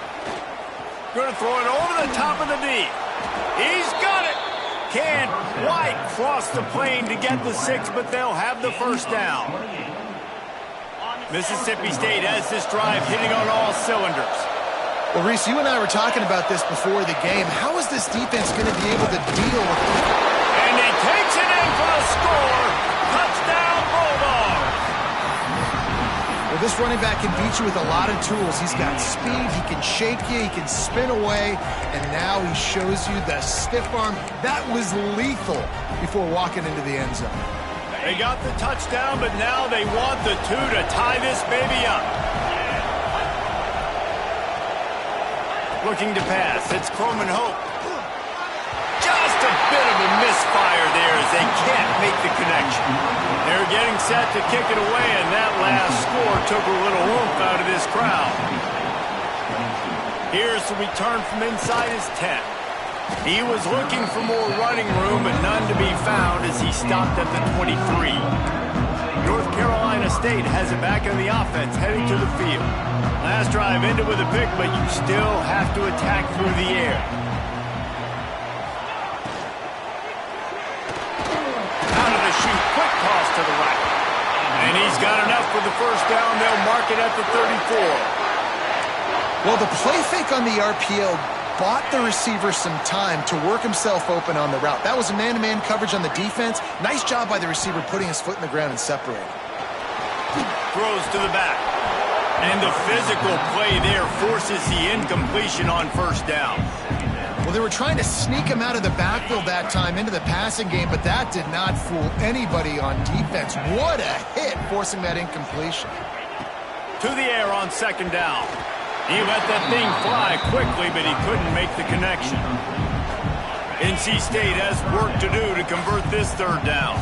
Going to throw it over the top of the knee. He's got it. Can't quite cross the plane to get the 6, but they'll have the first down. Mississippi State has this drive hitting on all cylinders. Well, Reese, you and I were talking about this before the game. How is this defense going to be able to deal with it? And he takes it in for the score. Touchdown, Bulldogs. Well, this running back can beat you with a lot of tools. He's got speed, he can shake you, he can spin away, and now he shows you the stiff arm. That was lethal before walking into the end zone. They got the touchdown, but now they want the 2 to tie this baby up. Looking to pass. It's Croman Hope. Just a bit of a misfire there as they can't make the connection. They're getting set to kick it away, and that last score took a little oomph out of this crowd. Here's the return from inside his 10. He was looking for more running room, but none to be found as he stopped at the 23. North Carolina State has it back on the offense, heading to the field. Last drive ended with a pick, but you still have to attack through the air. Out of the chute, quick toss to the right. And he's got enough for the first down. They'll mark it at the 34. Well, the play fake on the RPO bought the receiver some time to work himself open on the route. That was a man-to-man coverage on the defense. Nice job by the receiver putting his foot in the ground and separating. Throws to the back. And the physical play there forces the incompletion on first down. Well, they were trying to sneak him out of the backfield that time into the passing game, but that did not fool anybody on defense. What a hit, forcing that incompletion. To the air on second down. He let that thing fly quickly, but he couldn't make the connection. NC State has work to do to convert this third down.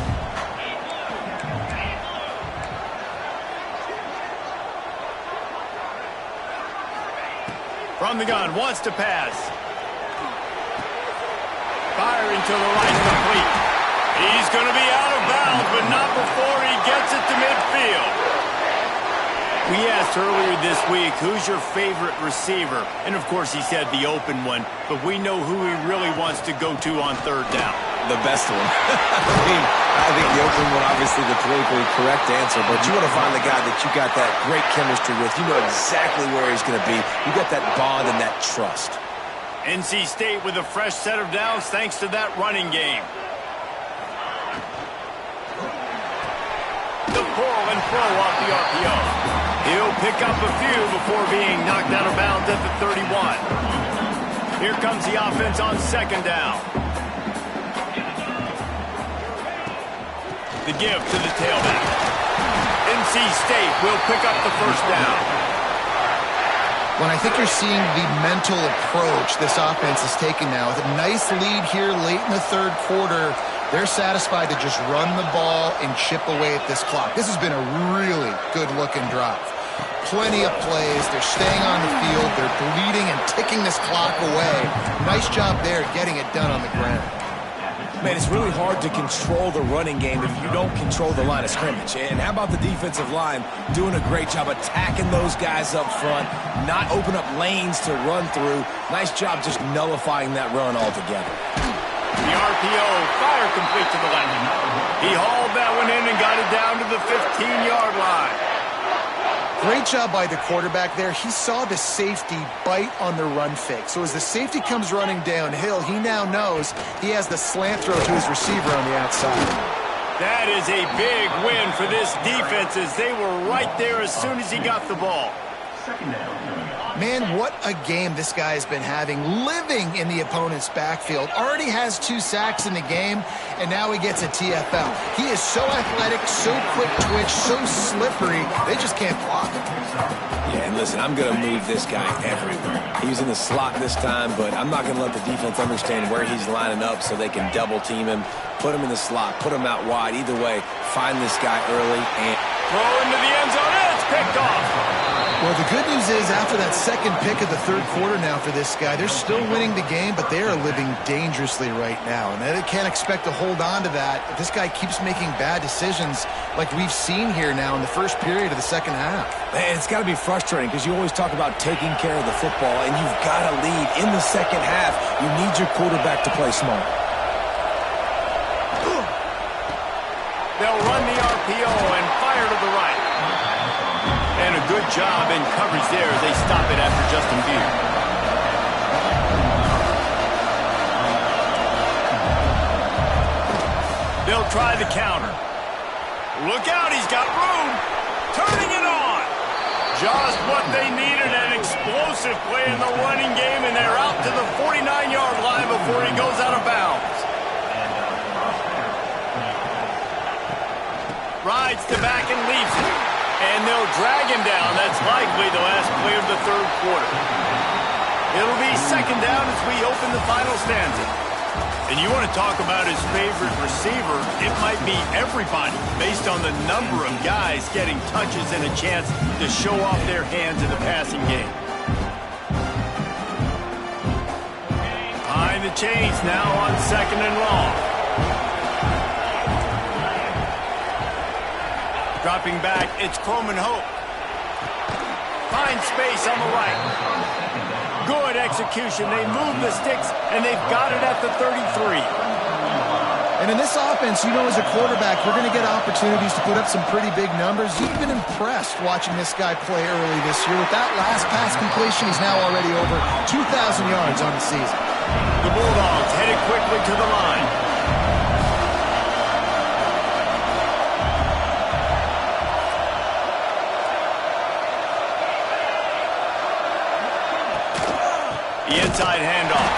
From the gun, wants to pass. Firing to the right, complete. He's going to be out of bounds, but not before he gets it to midfield. We asked earlier this week, who's your favorite receiver? And, of course, he said the open one, but we know who he really wants to go to on third down. The best one. I think the open one, obviously the politically correct answer, but you want to find the guy that you got that great chemistry with. You know exactly where he's going to be. You got that bond and that trust. NC State with a fresh set of downs thanks to that running game. The pull and throw off the RPO. He'll pick up a few before being knocked out of bounds at the 31. Here comes the offense on second down. The give to the tailback. NC State will pick up the first down. When I think you're seeing the mental approach this offense is taking now. With a nice lead here late in the third quarter, they're satisfied to just run the ball and chip away at this clock. This has been a really good-looking drive. Plenty of plays. They're staying on the field. They're bleeding and ticking this clock away. Nice job there getting it done on the ground. Man, it's really hard to control the running game if you don't control the line of scrimmage. And how about the defensive line doing a great job attacking those guys up front, not open up lanes to run through. Nice job just nullifying that run altogether. The RPO, fire complete to the left. He hauled that one in and got it down to the 15-yard line. Great job by the quarterback there. He saw the safety bite on the run fake. So as the safety comes running downhill, he now knows he has the slant throw to his receiver on the outside. That is a big win for this defense as they were right there as soon as he got the ball. Man, what a game this guy has been having, living in the opponent's backfield. Already has 2 sacks in the game, and now he gets a TFL. He is so athletic, so quick twitch, so slippery, they just can't block him. Yeah, and listen, I'm going to move this guy everywhere. He's in the slot this time, but I'm not going to let the defense understand where he's lining up so they can double team him, put him in the slot, put him out wide. Either way, find this guy early and throw into the end zone. It's picked off. Well, the good news is after that second pick of the third quarter now for this guy, they're still winning the game, but they are living dangerously right now. And they can't expect to hold on to that if this guy keeps making bad decisions like we've seen here now in the first period of the second half. Man, it's got to be frustrating because you always talk about taking care of the football, and you've got to lead in the second half. You need your quarterback to play smart. They'll run the RPO and fire to the right. And a good job in coverage there as they stop it after Justin Beard. They'll try the counter. Look out, he's got room. Turning it on. Just what they needed, an explosive play in the running game, and they're out to the 49-yard line before he goes out of bounds. Rides to back and leaves it. And they'll drag him down. That's likely the last play of the third quarter. It'll be second down as we open the final stanza. And you want to talk about his favorite receiver, it might be everybody based on the number of guys getting touches and a chance to show off their hands in the passing game. Behind the chains now on second and long. Dropping back, it's Croman Hope. Finds space on the right. Good execution. They move the sticks, and they've got it at the 33. And in this offense, you know as a quarterback, you're going to get opportunities to put up some pretty big numbers. You've been impressed watching this guy play early this year. With that last pass completion, he's now already over 2,000 yards on the season. The Bulldogs headed quickly to the line. The inside handoff.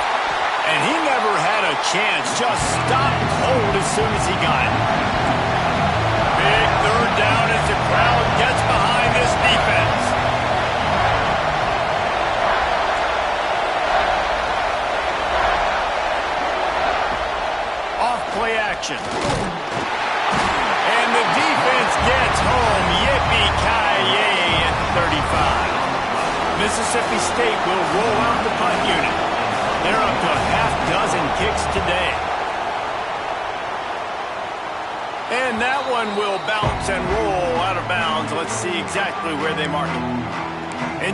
And he never had a chance. Just stopped cold as soon as he got it. Big third down as the crowd gets behind this defense. Off play action. And the defense gets home. Yippee-ki-yay at the 35. Mississippi State will roll out the punt unit. They're up to a half dozen kicks today. And that one will bounce and roll out of bounds. Let's see exactly where they mark it.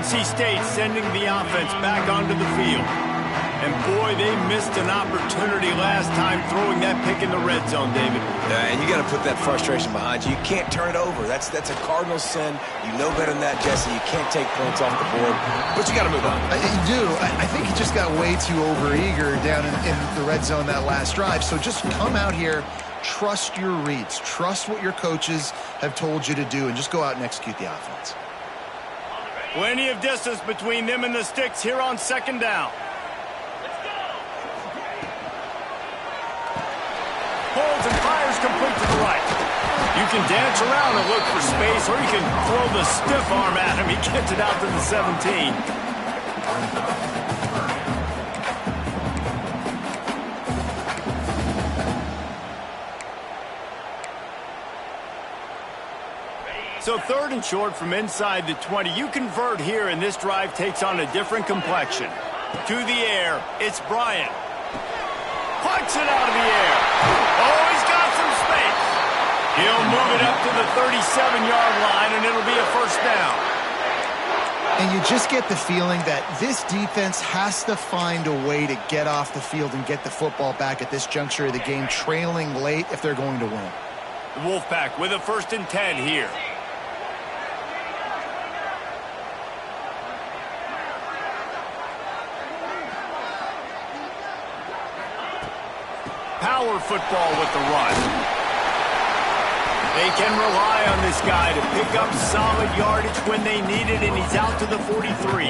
NC State sending the offense back onto the field. And boy, they missed an opportunity last time throwing that pick in the red zone, David. And you got to put that frustration behind you. You can't turn it over. That's a cardinal sin. You know better than that, Jesse. You can't take points off the board, but you got to move on. You do. I think he just got way too overeager down in the red zone that last drive. So just come out here, trust your reads, trust what your coaches have told you to do, and just go out and execute the offense. Plenty of distance between them and the sticks here on second down. Holds and fires complete to the right. You can dance around and look for space, or you can throw the stiff arm at him. He gets it out to the 17. So third and short from inside the 20. You convert here, and this drive takes on a different complexion. To the air, it's Bryant. Puts it out of the air. Oh, he's got some space. He'll move it up to the 37-yard line, and it'll be a first down. And you just get the feeling that this defense has to find a way to get off the field and get the football back at this juncture of the game, trailing late if they're going to win. The Wolfpack with a 1st and 10 here. Power football with the run. They can rely on this guy to pick up solid yardage when they need it, and he's out to the 43.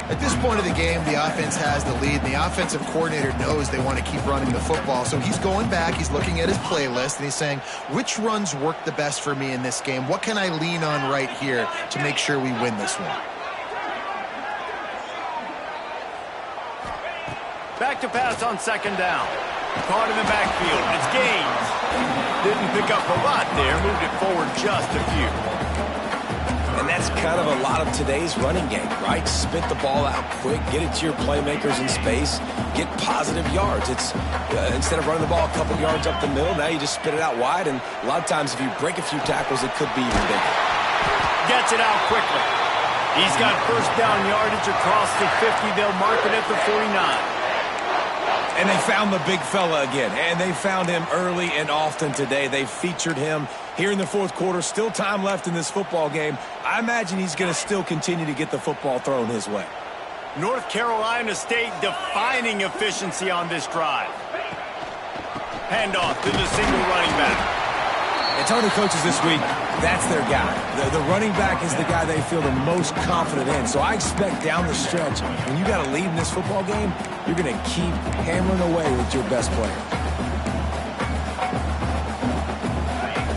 At this point of the game, the offense has the lead, and the offensive coordinator knows they want to keep running the football. So he's going back, he's looking at his playlist, and he's saying, which runs work the best for me in this game? What can I lean on right here to make sure we win this one? Back to pass on second down. Caught in the backfield. It's Gaines. Didn't pick up a lot there. Moved it forward just a few. And that's kind of a lot of today's running game, right? Spit the ball out quick, get it to your playmakers in space, get positive yards. It's instead of running the ball a couple yards up the middle, now you just spit it out wide, and a lot of times if you break a few tackles, it could be even bigger. Gets it out quickly. He's got first down yardage across the 50. They'll mark it at the 49. And they found the big fella again, and they found him early and often today. They featured him here in the fourth quarter. Still time left in this football game. I imagine he's going to still continue to get the football thrown his way. North Carolina State defining efficiency on this drive. Handoff to the single running back. And Tony coaches this week, that's their guy. The running back is the guy they feel the most confident in. So I expect down the stretch, when you got to lead in this football game, you're going to keep hammering away with your best player.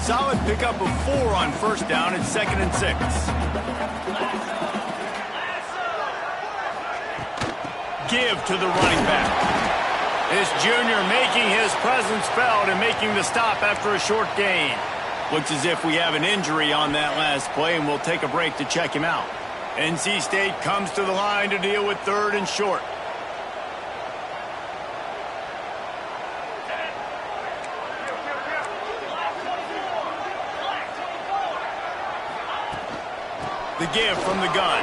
Solid pickup of 4 on first down. It's 2nd and 6. Give to the running back. This junior making his presence felt and making the stop after a short gain. Looks as if we have an injury on that last play, and we'll take a break to check him out. NC State comes to the line to deal with 3rd and short. The give from the gun.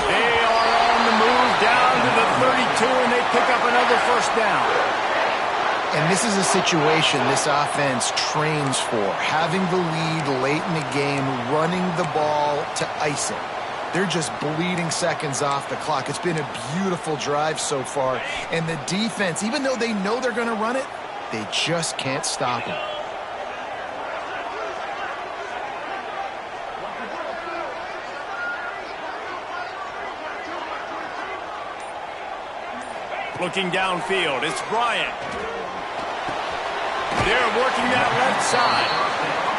They are on the move down to the 32, and they pick up another first down. And this is a situation this offense trains for, having the lead late in the game, running the ball to ice it. They're just bleeding seconds off the clock. It's been a beautiful drive so far. And the defense, even though they know they're going to run it, they just can't stop it. Looking downfield, it's Bryant. They're working that left side.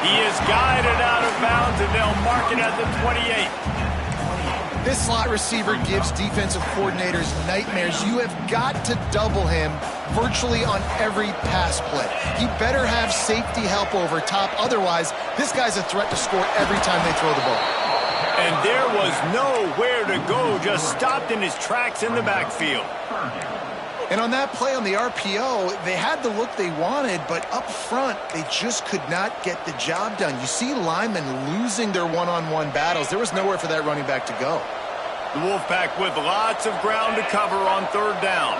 He is guided out of bounds, and they'll mark it at the 28. This slot receiver gives defensive coordinators nightmares. You have got to double him virtually on every pass play. He better have safety help over top. Otherwise, this guy's a threat to score every time they throw the ball. And there was nowhere to go, just stopped in his tracks in the backfield. And on that play on the RPO, they had the look they wanted, but up front, they just could not get the job done. You see linemen losing their one-on-one battles. There was nowhere for that running back to go. The Wolfpack with lots of ground to cover on 3rd down.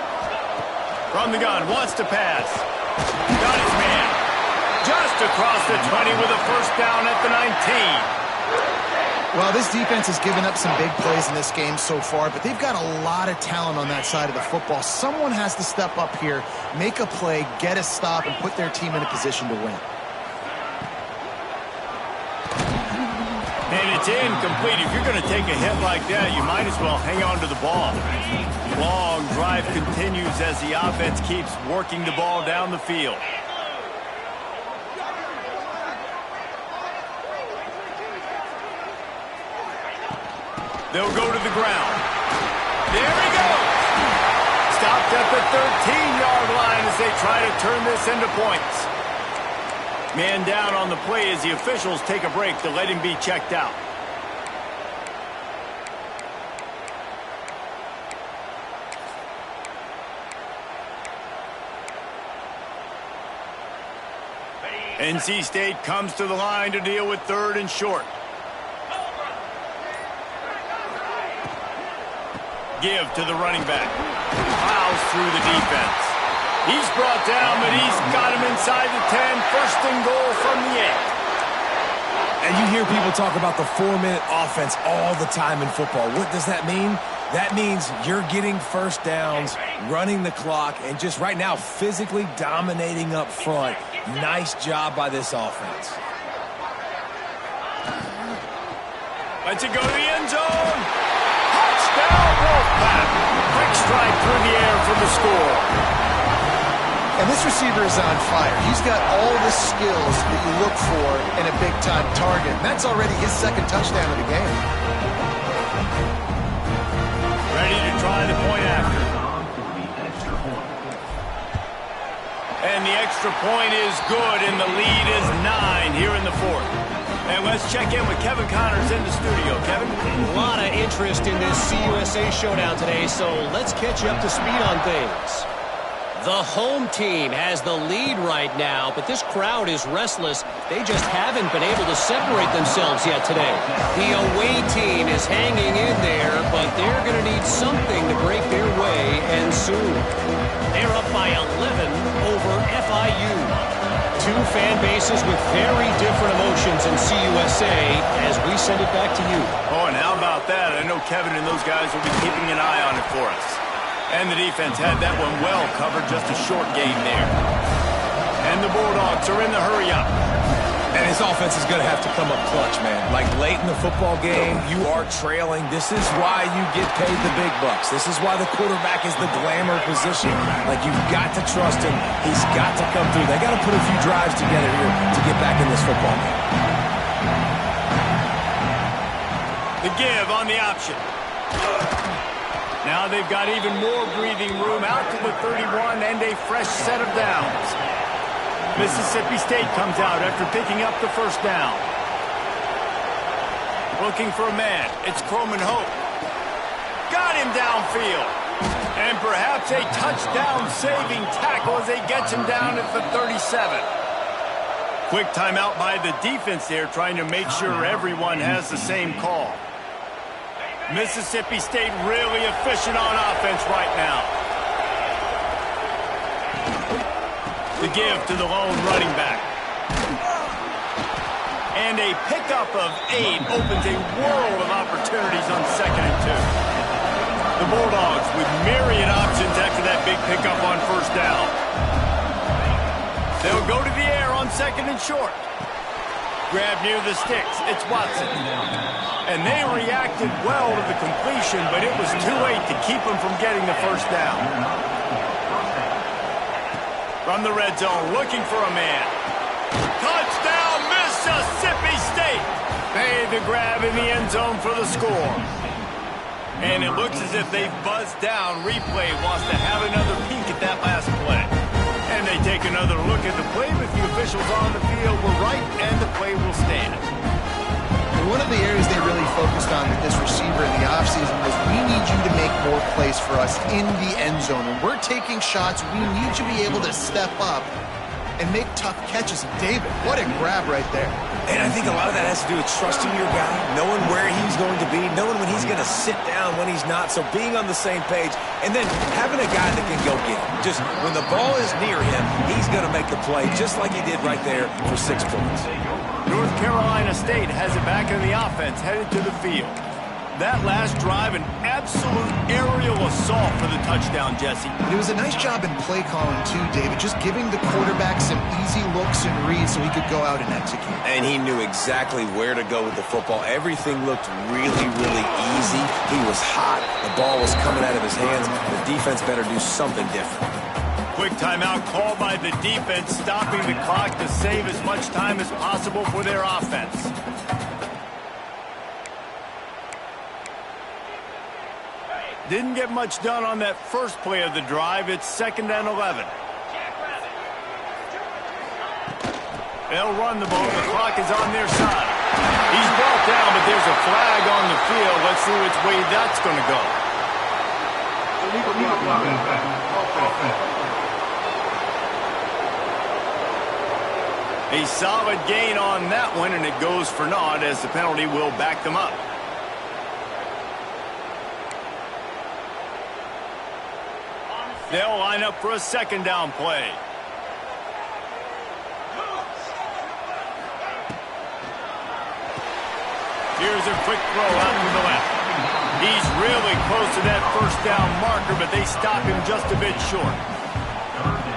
From the gun, wants to pass. Got his man. Just across the 20 with a first down at the 19. Well, this defense has given up some big plays in this game so far, but they've got a lot of talent on that side of the football. Someone has to step up here, make a play, get a stop, and put their team in a position to win. And it's incomplete. If you're going to take a hit like that, you might as well hang on to the ball. Long drive continues as the offense keeps working the ball down the field. They'll go to the ground. There he goes. Stopped at the 13-yard line as they try to turn this into points. Man down on the play as the officials take a break to let him be checked out. NC State comes to the line to deal with 3rd and short. Give to the running back. Plows through the defense. He's brought down, but he's got him inside the 10. First and goal from the 8. And you hear people talk about the 4-minute offense all the time in football. What does that mean? That means you're getting first downs, running the clock, and just right now physically dominating up front. Nice job by this offense. Lets it go to the end zone. Touchdown, Wolfpack. Quick strike through the air for the score. And this receiver is on fire. He's got all the skills that you look for in a big-time target. And that's already his second touchdown of the game. Ready to try the point after. And the extra point is good, and the lead is 9 here in the fourth. And let's check in with Kevin Connors in the studio. Kevin? A lot of interest in this CUSA showdown today, so let's catch you up to speed on things. The home team has the lead right now, but this crowd is restless. They just haven't been able to separate themselves yet today. The away team is hanging in there, but they're going to need something to break their way, and soon. They're up by 11 over FIU. Two fan bases with very different emotions in CUSA as we send it back to you. Oh, and how about that? I know Kevin and those guys will be keeping an eye on it for us. And the defense had that one well covered, just a short game there. And the Bulldogs are in the hurry-up. And his offense is going to have to come up clutch, man. Like late in the football game, you are trailing. This is why you get paid the big bucks. This is why the quarterback is the glamour position. Like, you've got to trust him. He's got to come through. They got to put a few drives together here to get back in this football game. The give on the option. Now they've got even more breathing room out to the 31 and a fresh set of downs. Mississippi State comes out after picking up the first down. Looking for a man. It's Croman Hope. Got him downfield. And perhaps a touchdown-saving tackle as they gets him down at the 37. Quick timeout by the defense there, trying to make sure everyone has the same call. Mississippi State really efficient on offense right now. The give to the lone running back. And a pickup of 8 opens a world of opportunities on 2nd and 2. The Bulldogs with myriad options after that big pickup on first down. They'll go to the air on 2nd and short. Grab near the sticks. It's Watson. And they reacted well to the completion, but it was too late to keep them from getting the first down. From the red zone, looking for a man. Touchdown, Mississippi State! Made the grab in the end zone for the score. And it looks as if they've buzzed down. Replay wants to have another peek at that last play. And they take another look at the play, but the officials on the field were right, and the play will stand. One of the areas they really focused on with this receiver in the offseason was, we need you to make more plays for us in the end zone. When we're taking shots, we need you to be able to step up and make tough catches. And David, what a grab right there. And I think a lot of that has to do with trusting your guy, knowing where he's going to be, knowing when he's going to sit down, when he's not. So being on the same page, and then having a guy that can go get him. Just when the ball is near him, he's going to make the play, just like he did right there for 6 points. North Carolina State has it back in the offense, headed to the field. That last drive, an absolute aerial assault for the touchdown, Jesse. It was a nice job in play calling too, David, just giving the quarterback some easy looks and reads so he could go out and execute. And he knew exactly where to go with the football. Everything looked really, really easy. He was hot. The ball was coming out of his hands. The defense better do something different. Quick timeout called by the defense, stopping the clock to save as much time as possible for their offense. Didn't get much done on that first play of the drive. It's 2nd and 11. They'll run the ball. The clock is on their side. He's brought down, but there's a flag on the field. Let's see which way that's going to go. A solid gain on that one, and it goes for naught as the penalty will back them up. They'll line up for a 2nd down play. Here's a quick throw out to the left. He's really close to that first down marker, but they stop him just a bit short.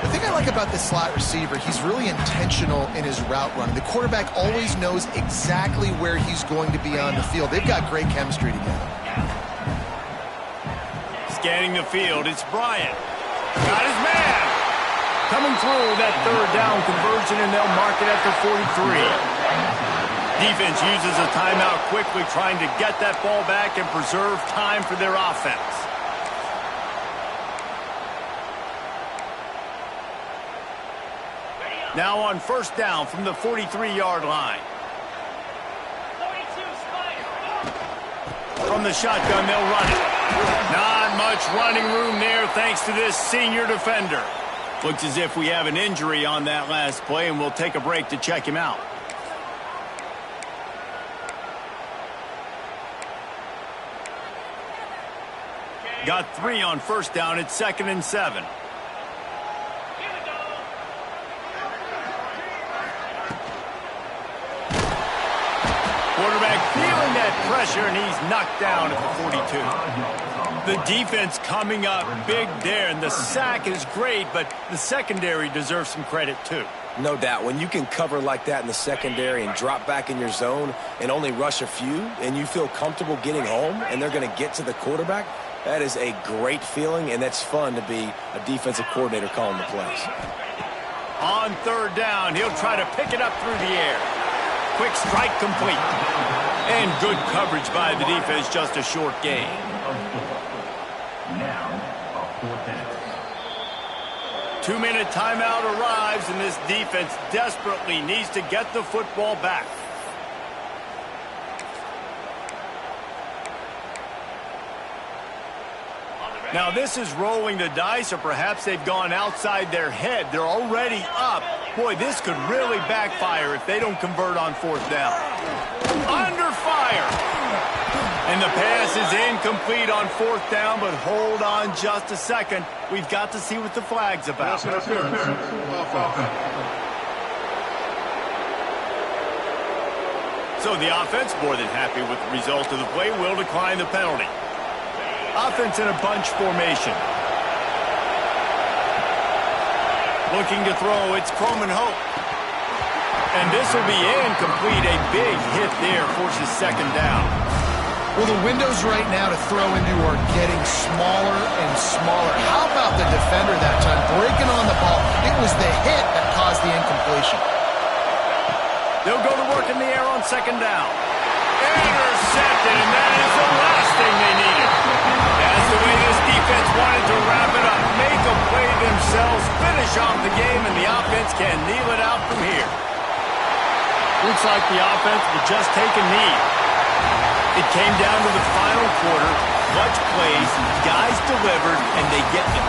The The thing I like about this slot receiver, he's really intentional in his route running. The quarterback always knows exactly where he's going to be on the field. They've got great chemistry together. Scanning the field, it's Bryant. Got his man. Coming through that third down conversion, and they'll mark it at the 43. Defense uses a timeout quickly, trying to get that ball back and preserve time for their offense. Now on first down from the 43-yard line. From the shotgun, they'll run it. Not much running room there thanks to this senior defender. Looks as if we have an injury on that last play, and we'll take a break to check him out. Got 3 on first down. It's 2nd and 7. Quarterback feeling that pressure, and he's knocked down at the 42. The defense coming up big there, and the sack is great, but the secondary deserves some credit too. No doubt. When you can cover like that in the secondary and drop back in your zone and only rush a few, and you feel comfortable getting home, and they're going to get to the quarterback, that is a great feeling, and that's fun to be a defensive coordinator calling the plays. On third down, he'll try to pick it up through the air. Quick strike complete. And good coverage by the defense, just a short gain. Now, a 4th down. 2-minute timeout arrives, and this defense desperately needs to get the football back. Now this is rolling the dice, or perhaps they've gone outside their head. They're already up. Boy, this could really backfire if they don't convert on 4th down. Under fire. And the pass is incomplete on 4th down, but hold on just a second. We've got to see what the flag's about. So the offense, more than happy with the result of the play, will decline the penalty. Offense in a bunch formation. Looking to throw, it's Croman Hope. And this will be incomplete. A big hit there forces 2nd down. Well, the windows right now to throw into are getting smaller and smaller. How about the defender that time breaking on the ball? It was the hit that caused the incompletion. They'll go to work in the air on 2nd down. Intercepted, and that is the last thing they needed. That's the way this defense wanted to wrap it up. Make a play themselves, finish off the game, and the offense can kneel it out from here. Looks like the offense will just take a knee. It came down to the final quarter. Clutch plays, guys delivered, and they get the